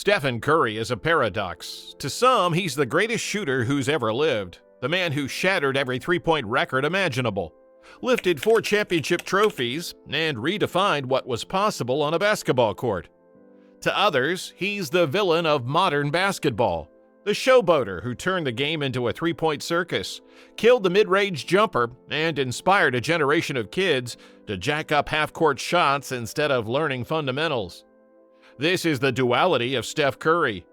Stephen Curry is a paradox. To some, he's the greatest shooter who's ever lived, the man who shattered every three-point record imaginable, lifted 4 championship trophies, and redefined what was possible on a basketball court. To others, he's the villain of modern basketball, the showboater who turned the game into a three-point circus, killed the mid-range jumper, and inspired a generation of kids to jack up half-court shots instead of learning fundamentals. This is the duality of Steph Curry.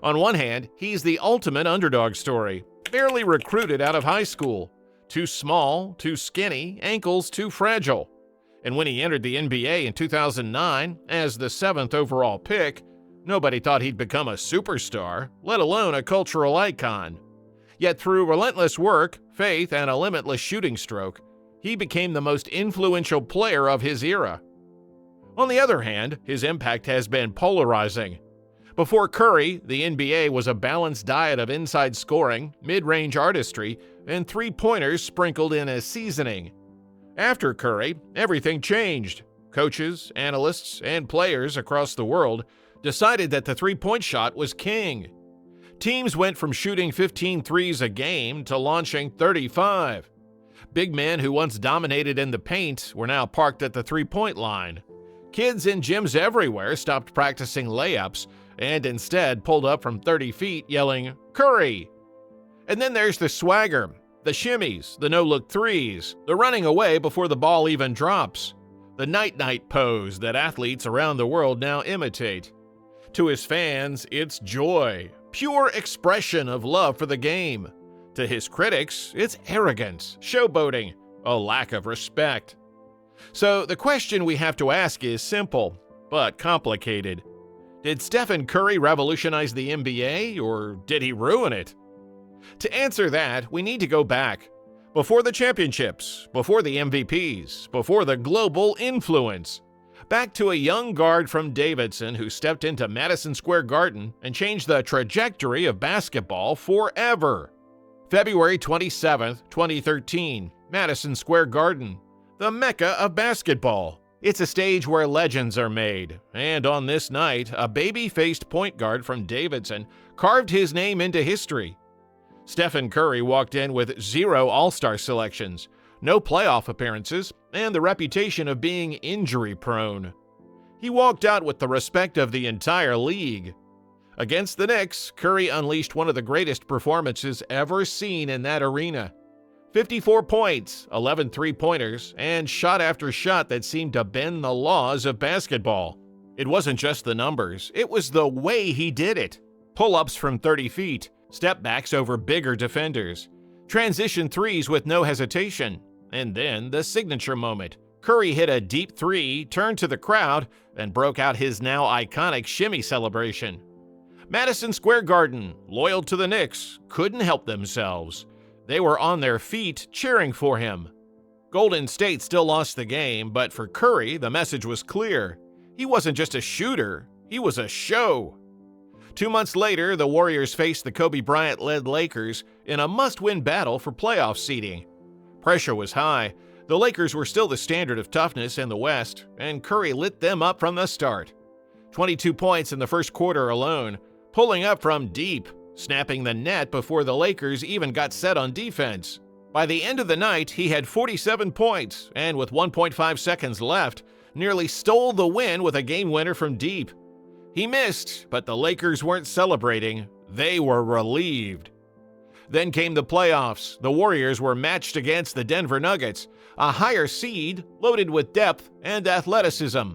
On one hand, he's the ultimate underdog story, barely recruited out of high school. Too small, too skinny, ankles too fragile. And when he entered the NBA in 2009 as the 7th overall pick, nobody thought he'd become a superstar, let alone a cultural icon. Yet through relentless work, faith, and a limitless shooting stroke, he became the most influential player of his era. On the other hand, his impact has been polarizing. Before Curry, the NBA was a balanced diet of inside scoring, mid-range artistry, and three-pointers sprinkled in as seasoning. After Curry, everything changed. Coaches, analysts, and players across the world decided that the three-point shot was king. Teams went from shooting 15 threes a game to launching 35. Big men who once dominated in the paint were now parked at the three-point line. Kids in gyms everywhere stopped practicing layups and instead pulled up from 30 feet yelling, "Curry!" And then there's the swagger, the shimmies, the no-look threes, the running away before the ball even drops, the night-night pose that athletes around the world now imitate. To his fans, it's joy, pure expression of love for the game. To his critics, it's arrogance, showboating, a lack of respect. So the question we have to ask is simple, but complicated. Did Stephen Curry revolutionize the NBA, or did he ruin it? To answer that, we need to go back. Before the championships, before the MVPs, before the global influence. Back to a young guard from Davidson who stepped into Madison Square Garden and changed the trajectory of basketball forever. February 27, 2013, Madison Square Garden, the mecca of basketball. It's a stage where legends are made, and on this night, a baby-faced point guard from Davidson carved his name into history. Stephen Curry walked in with 0 All-Star selections, no playoff appearances, and the reputation of being injury-prone. He walked out with the respect of the entire league. Against the Knicks, Curry unleashed one of the greatest performances ever seen in that arena. 54 points, 11 three-pointers, and shot after shot that seemed to bend the laws of basketball. It wasn't just the numbers, it was the way he did it. Pull-ups from 30 feet, step-backs over bigger defenders, transition threes with no hesitation, and then the signature moment. Curry hit a deep three, turned to the crowd, and broke out his now iconic shimmy celebration. Madison Square Garden, loyal to the Knicks, couldn't help themselves. They were on their feet cheering for him. Golden State still lost the game, but for Curry, the message was clear. He wasn't just a shooter, he was a show. 2 months later, the Warriors faced the Kobe Bryant-led Lakers in a must-win battle for playoff seeding. Pressure was high. The Lakers were still the standard of toughness in the West, and Curry lit them up from the start. 22 points in the first quarter alone, pulling up from deep, snapping the net before the Lakers even got set on defense. By the end of the night, he had 47 points, and with 1.5 seconds left, nearly stole the win with a game winner from deep. He missed, but the Lakers weren't celebrating. They were relieved. Then came the playoffs. The Warriors were matched against the Denver Nuggets, a higher seed loaded with depth and athleticism.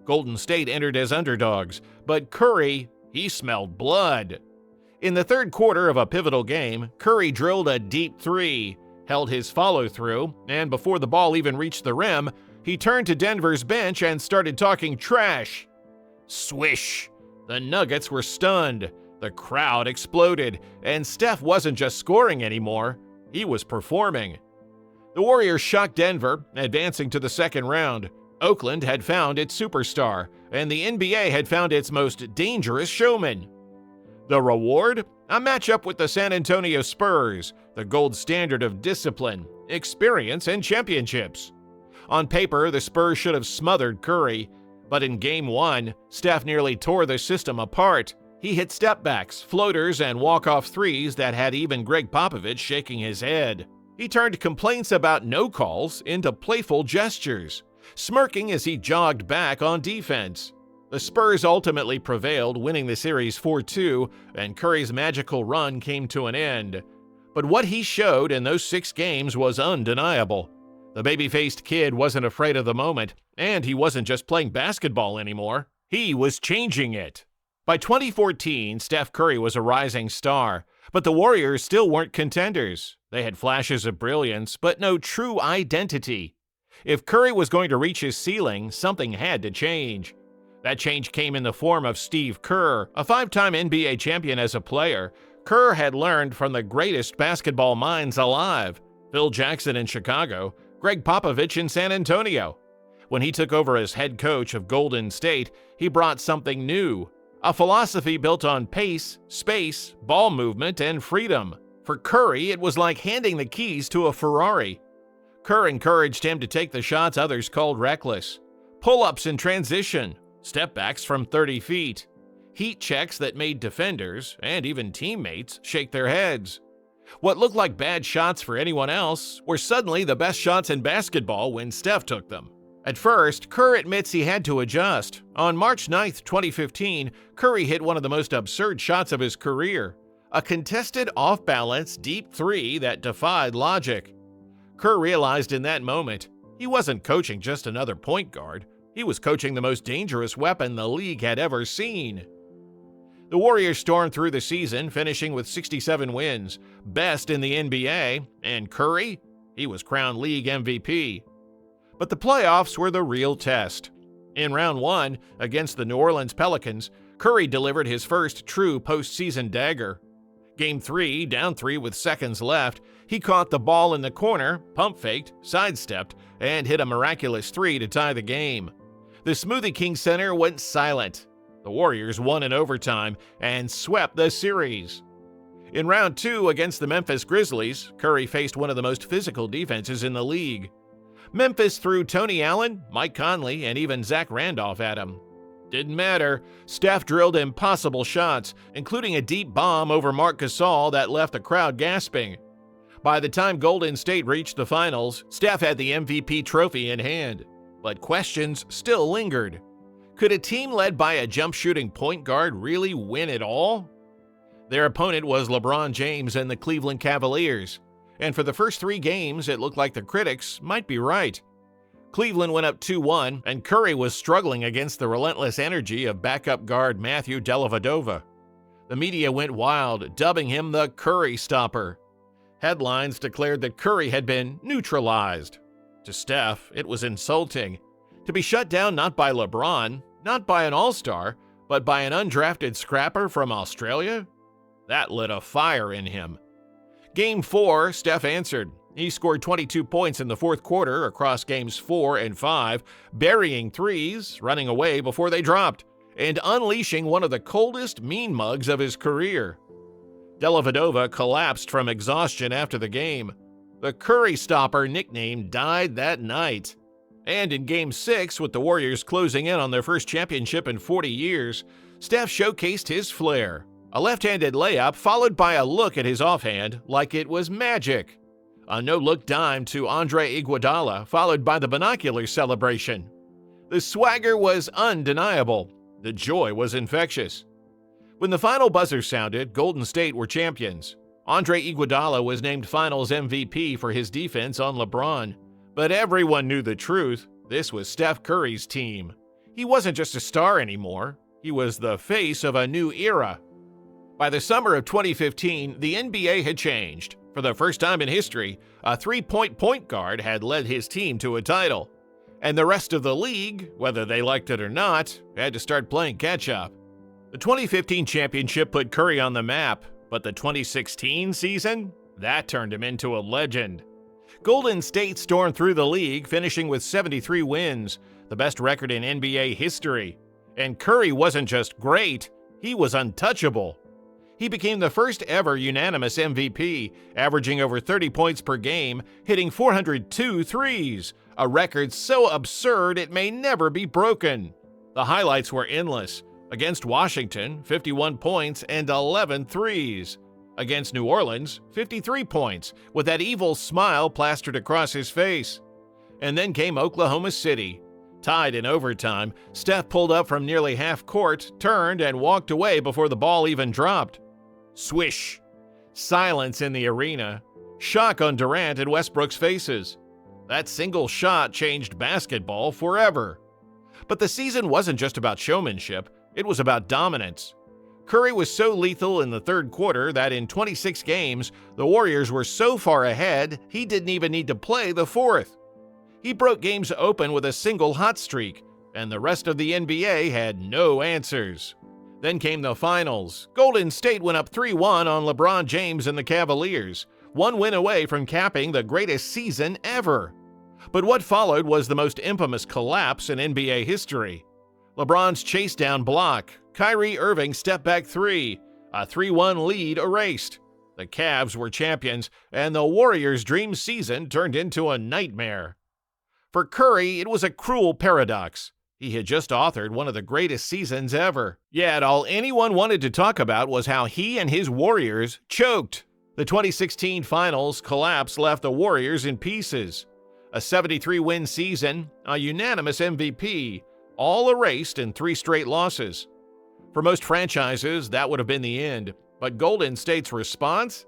Golden State entered as underdogs, but Curry, he smelled blood. In the third quarter of a pivotal game, Curry drilled a deep three, held his follow-through, and before the ball even reached the rim, he turned to Denver's bench and started talking trash. Swish! The Nuggets were stunned. The crowd exploded, and Steph wasn't just scoring anymore, he was performing. The Warriors shocked Denver, advancing to the second round. Oakland had found its superstar, and the NBA had found its most dangerous showman. The reward? A matchup with the San Antonio Spurs, the gold standard of discipline, experience, and championships. On paper, the Spurs should have smothered Curry, but in Game 1, Steph nearly tore the system apart. He hit step-backs, floaters, and walk-off threes that had even Greg Popovich shaking his head. He turned complaints about no calls into playful gestures, smirking as he jogged back on defense. The Spurs ultimately prevailed, winning the series 4-2, and Curry's magical run came to an end. But what he showed in those 6 games was undeniable. The baby-faced kid wasn't afraid of the moment, and he wasn't just playing basketball anymore. He was changing it. By 2014, Steph Curry was a rising star, but the Warriors still weren't contenders. They had flashes of brilliance, but no true identity. If Curry was going to reach his ceiling, something had to change. That change came in the form of Steve Kerr, a 5-time NBA champion as a player. Kerr had learned from the greatest basketball minds alive: Phil Jackson in Chicago, Greg Popovich in San Antonio. When he took over as head coach of Golden State, he brought something new: a philosophy built on pace, space, ball movement, and freedom. For Curry, it was like handing the keys to a Ferrari. Kerr encouraged him to take the shots others called reckless: pull-ups in transition, step-backs from 30 feet, heat checks that made defenders, and even teammates, shake their heads. What looked like bad shots for anyone else were suddenly the best shots in basketball when Steph took them. At first, Kerr admits he had to adjust. On March 9, 2015, Curry hit one of the most absurd shots of his career: a contested off-balance deep three that defied logic. Kerr realized in that moment he wasn't coaching just another point guard. He was coaching the most dangerous weapon the league had ever seen. The Warriors stormed through the season, finishing with 67 wins, best in the NBA, and Curry? He was crowned league MVP. But the playoffs were the real test. In round 1, against the New Orleans Pelicans, Curry delivered his first true postseason dagger. Game 3, down 3 with seconds left, he caught the ball in the corner, pump-faked, sidestepped, and hit a miraculous 3 to tie the game. The Smoothie King Center went silent. The Warriors won in overtime and swept the series. In round 2 against the Memphis Grizzlies, Curry faced one of the most physical defenses in the league. Memphis threw Tony Allen, Mike Conley, and even Zach Randolph at him. Didn't matter. Steph drilled impossible shots, including a deep bomb over Marc Gasol that left the crowd gasping. By the time Golden State reached the finals, Steph had the MVP trophy in hand. But questions still lingered. Could a team led by a jump-shooting point guard really win it all? Their opponent was LeBron James and the Cleveland Cavaliers, and for the first 3 games, it looked like the critics might be right. Cleveland went up 2-1, and Curry was struggling against the relentless energy of backup guard Matthew Dellavedova. The media went wild, dubbing him the Curry Stopper. Headlines declared that Curry had been neutralized. To Steph, it was insulting. To be shut down not by LeBron, not by an all-star, but by an undrafted scrapper from Australia? That lit a fire in him. Game 4, Steph answered. He scored 22 points in the fourth quarter across games 4 and 5, burying threes, running away before they dropped, and unleashing one of the coldest mean mugs of his career. Dellavedova collapsed from exhaustion after the game. The Curry Stopper nickname died that night. And in Game 6, with the Warriors closing in on their first championship in 40 years, Steph showcased his flair. A left-handed layup followed by a look at his offhand like it was magic. A no-look dime to Andre Iguodala followed by the binocular celebration. The swagger was undeniable. The joy was infectious. When the final buzzer sounded, Golden State were champions. Andre Iguodala was named Finals MVP for his defense on LeBron. But everyone knew the truth. This was Steph Curry's team. He wasn't just a star anymore. He was the face of a new era. By the summer of 2015, the NBA had changed. For the first time in history, a three-point guard had led his team to a title. And the rest of the league, whether they liked it or not, had to start playing catch-up. The 2015 championship put Curry on the map, but the 2016 season? That turned him into a legend. Golden State stormed through the league, finishing with 73 wins, the best record in NBA history. And Curry wasn't just great, he was untouchable. He became the first ever unanimous MVP, averaging over 30 points per game, hitting 402 threes, a record so absurd it may never be broken. The highlights were endless. Against Washington, 51 points and 11 threes. Against New Orleans, 53 points, with that evil smile plastered across his face. And then came Oklahoma City. Tied in overtime, Steph pulled up from nearly half court, turned, and walked away before the ball even dropped. Swish! Silence in the arena. Shock on Durant and Westbrook's faces. That single shot changed basketball forever. But the season wasn't just about showmanship, it was about dominance. Curry was so lethal in the third quarter that in 26 games, the Warriors were so far ahead, he didn't even need to play the fourth. He broke games open with a single hot streak, and the rest of the NBA had no answers. Then came the finals. Golden State went up 3-1 on LeBron James and the Cavaliers, one win away from capping the greatest season ever. But what followed was the most infamous collapse in NBA history. LeBron's chase-down block, Kyrie Irving's step-back three, a 3-1 lead erased. The Cavs were champions, and the Warriors' dream season turned into a nightmare. For Curry, it was a cruel paradox. He had just authored one of the greatest seasons ever. Yet all anyone wanted to talk about was how he and his Warriors choked. The 2016 finals collapse left the Warriors in pieces. A 73-win season, a unanimous MVP, all erased in 3 straight losses. For most franchises, that would have been the end, but Golden State's response?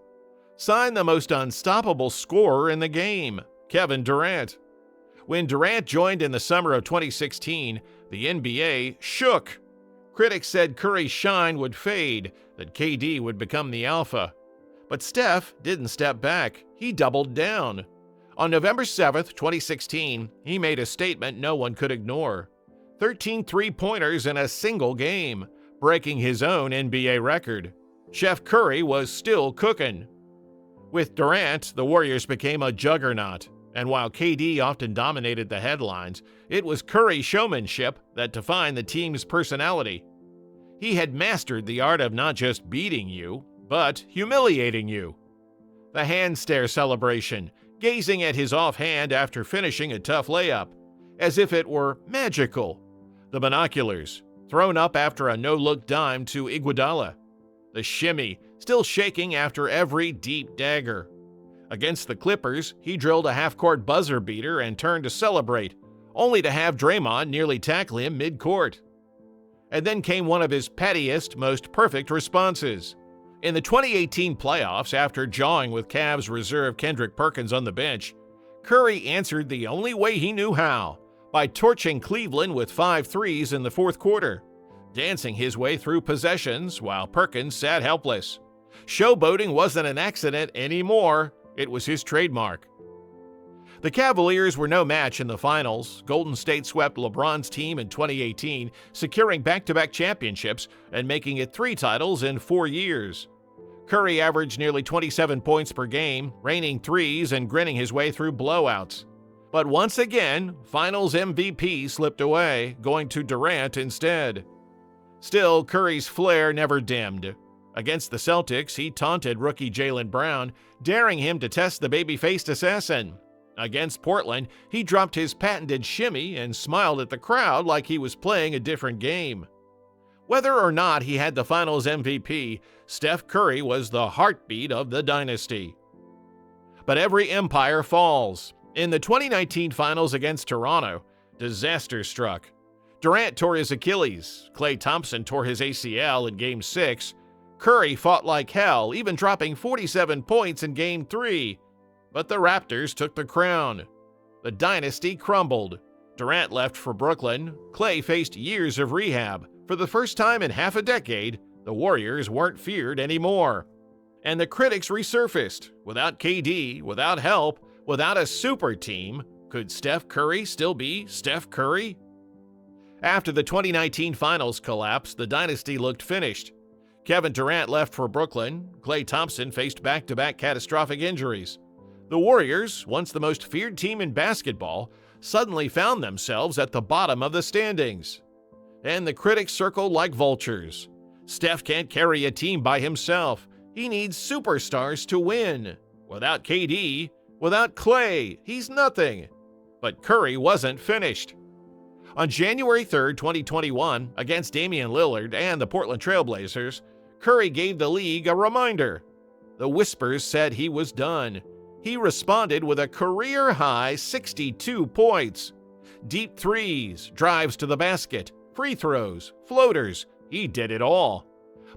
Sign the most unstoppable scorer in the game, Kevin Durant. When Durant joined in the summer of 2016, the NBA shook. Critics said Curry's shine would fade, that KD would become the alpha. But Steph didn't step back, he doubled down. On November 7, 2016, he made a statement no one could ignore. 13 three-pointers in a single game, breaking his own NBA record. Chef Curry was still cooking. With Durant, the Warriors became a juggernaut, and while KD often dominated the headlines, it was Curry's showmanship that defined the team's personality. He had mastered the art of not just beating you, but humiliating you. The hand stare celebration, gazing at his offhand after finishing a tough layup, as if it were magical. The binoculars, thrown up after a no-look dime to Iguodala. The shimmy, still shaking after every deep dagger. Against the Clippers, he drilled a half-court buzzer beater and turned to celebrate, only to have Draymond nearly tackle him mid-court. And then came one of his pettiest, most perfect responses. In the 2018 playoffs, after jawing with Cavs reserve Kendrick Perkins on the bench, Curry answered the only way he knew how, by torching Cleveland with 5 threes in the fourth quarter, dancing his way through possessions while Perkins sat helpless. Showboating wasn't an accident anymore, it was his trademark. The Cavaliers were no match in the finals. Golden State swept LeBron's team in 2018, securing back-to-back championships and making it 3 titles in 4 years. Curry averaged nearly 27 points per game, raining threes and grinning his way through blowouts. But once again, Finals MVP slipped away, going to Durant instead. Still, Curry's flair never dimmed. Against the Celtics, he taunted rookie Jaylen Brown, daring him to test the baby-faced assassin. Against Portland, he dropped his patented shimmy and smiled at the crowd like he was playing a different game. Whether or not he had the Finals MVP, Steph Curry was the heartbeat of the dynasty. But every empire falls. In the 2019 Finals against Toronto, disaster struck. Durant tore his Achilles, Klay Thompson tore his ACL in Game 6, Curry fought like hell, even dropping 47 points in Game 3. But the Raptors took the crown. The dynasty crumbled. Durant left for Brooklyn. Klay faced years of rehab. For the first time in half a decade, the Warriors weren't feared anymore. And the critics resurfaced. Without KD, without help, without a super team, could Steph Curry still be Steph Curry? After the 2019 Finals collapse, the dynasty looked finished. Kevin Durant left for Brooklyn. Klay Thompson faced back-to-back catastrophic injuries. The Warriors, once the most feared team in basketball, suddenly found themselves at the bottom of the standings. And the critics circled like vultures. Steph can't carry a team by himself. He needs superstars to win. Without KD, without Klay, he's nothing. But Curry wasn't finished. On January 3, 2021, against Damian Lillard and the Portland Trail Blazers, Curry gave the league a reminder. The whispers said he was done. He responded with a career-high 62 points. Deep threes, drives to the basket, free throws, floaters, he did it all.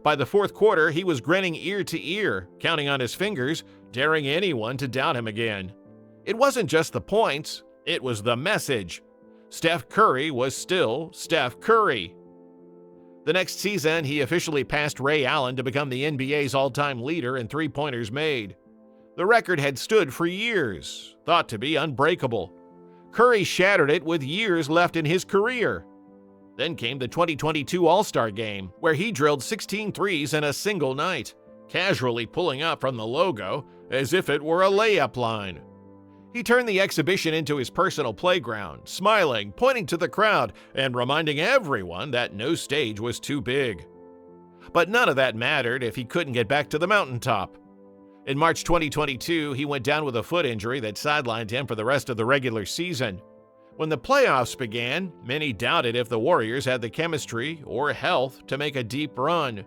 By the fourth quarter, he was grinning ear to ear, counting on his fingers, daring anyone to doubt him again. It wasn't just the points, it was the message. Steph Curry was still Steph Curry. The next season, he officially passed Ray Allen to become the NBA's all-time leader in three-pointers made. The record had stood for years, thought to be unbreakable. Curry shattered it with years left in his career. Then came the 2022 All-Star Game, where he drilled 16 threes in a single night, casually pulling up from the logo as if it were a layup line. He turned the exhibition into his personal playground, smiling, pointing to the crowd, and reminding everyone that no stage was too big. But none of that mattered if he couldn't get back to the mountaintop. In March 2022, he went down with a foot injury that sidelined him for the rest of the regular season. When the playoffs began, many doubted if the Warriors had the chemistry or health to make a deep run.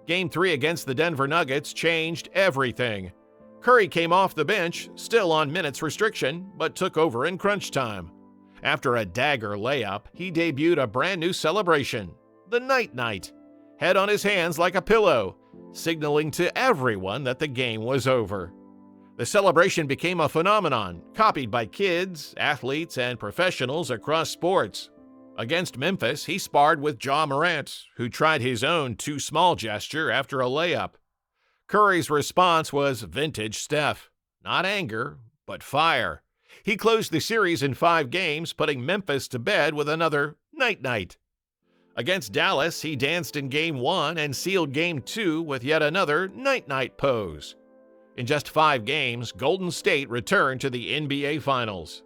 Game 3 against the Denver Nuggets changed everything. Curry came off the bench, still on minutes restriction, but took over in crunch time. After a dagger layup, he debuted a brand new celebration, the Night-Night, head on his hands like a pillow, signaling to everyone that the game was over. The celebration became a phenomenon, copied by kids, athletes, and professionals across sports. Against Memphis, he sparred with Ja Morant, who tried his own too small gesture after a layup. Curry's response was vintage Steph. Not anger, but fire. He closed the series in 5 games, putting Memphis to bed with another night-night. Against Dallas, he danced in Game 1 and sealed Game 2 with yet another night-night pose. In just 5 games, Golden State returned to the NBA Finals.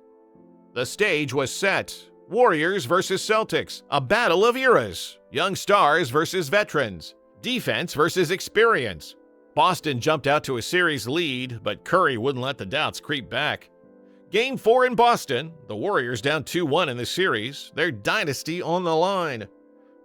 The stage was set. Warriors versus Celtics, a battle of eras. Young stars versus veterans. Defense versus experience. Boston jumped out to a series lead, but Curry wouldn't let the doubts creep back. Game 4 in Boston, the Warriors down 2-1 in the series, their dynasty on the line.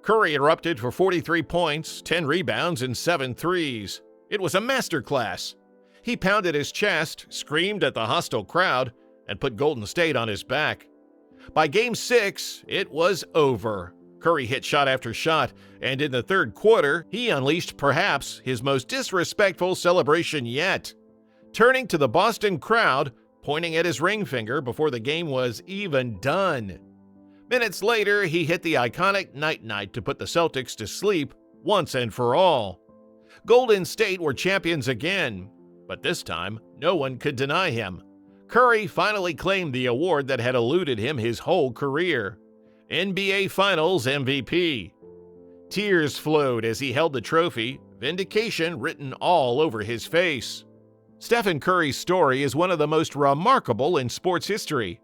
Curry erupted for 43 points, 10 rebounds, and 7 threes. It was a masterclass. He pounded his chest, screamed at the hostile crowd, and put Golden State on his back. By Game 6, it was over. Curry hit shot after shot, and in the third quarter, he unleashed perhaps his most disrespectful celebration yet. Turning to the Boston crowd, pointing at his ring finger before the game was even done. Minutes later, he hit the iconic night-night to put the Celtics to sleep once and for all. Golden State were champions again, but this time, no one could deny him. Curry finally claimed the award that had eluded him his whole career. NBA Finals MVP. Tears flowed as he held the trophy, Vindication written all over his face. Stephen Curry's story is one of the most remarkable in sports history.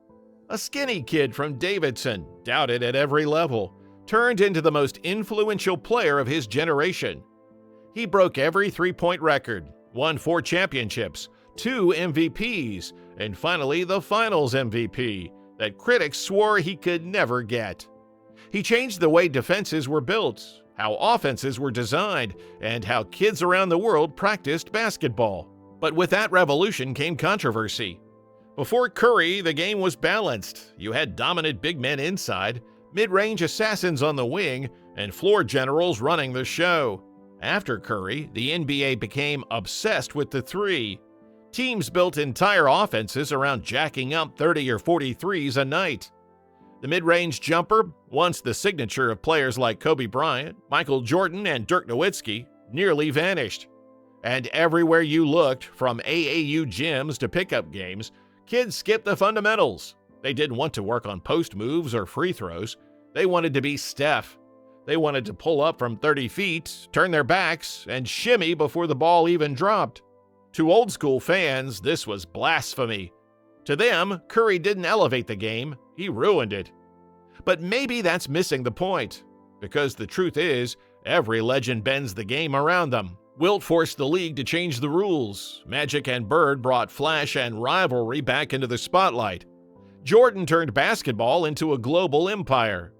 A skinny kid from Davidson, doubted at every level, turned into the most influential player of his generation. He broke every three-point record, won 4 championships, 2 MVPs, and finally the Finals MVP that critics swore he could never get. He changed the way defenses were built, how offenses were designed, and how kids around the world practiced basketball. But with that revolution came controversy. Before Curry, the game was balanced. You had dominant big men inside, mid-range assassins on the wing, and floor generals running the show. After Curry, the NBA became obsessed with the three. Teams built entire offenses around jacking up 30 or 40 threes a night. The mid-range jumper, once the signature of players like Kobe Bryant, Michael Jordan, and Dirk Nowitzki, nearly vanished. And everywhere you looked, from AAU gyms to pickup games, kids skipped the fundamentals. They didn't want to work on post moves or free throws. They wanted to be Steph. They wanted to pull up from 30 feet, turn their backs, and shimmy before the ball even dropped. To old-school fans, this was blasphemy. To them, Curry didn't elevate the game, he ruined it. But maybe that's missing the point, because the truth is, every legend bends the game around them. Wilt forced the league to change the rules. Magic and Bird brought flash and rivalry back into the spotlight. Jordan turned basketball into a global empire.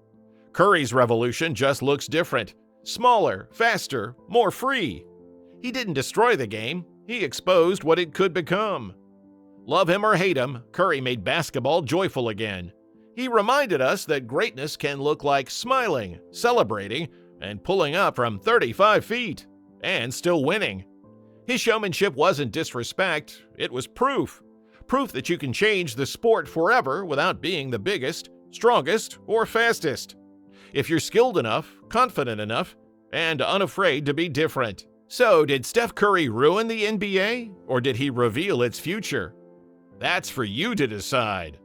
Curry's revolution just looks different. Smaller, faster, more free. He didn't destroy the game, he exposed what it could become. Love him or hate him, Curry made basketball joyful again. He reminded us that greatness can look like smiling, celebrating, and pulling up from 35 feet, and still winning. His showmanship wasn't disrespect, it was proof. Proof that you can change the sport forever without being the biggest, strongest, or fastest. If you're skilled enough, confident enough, and unafraid to be different. So, did Steph Curry ruin the NBA, or did he reveal its future? That's for you to decide.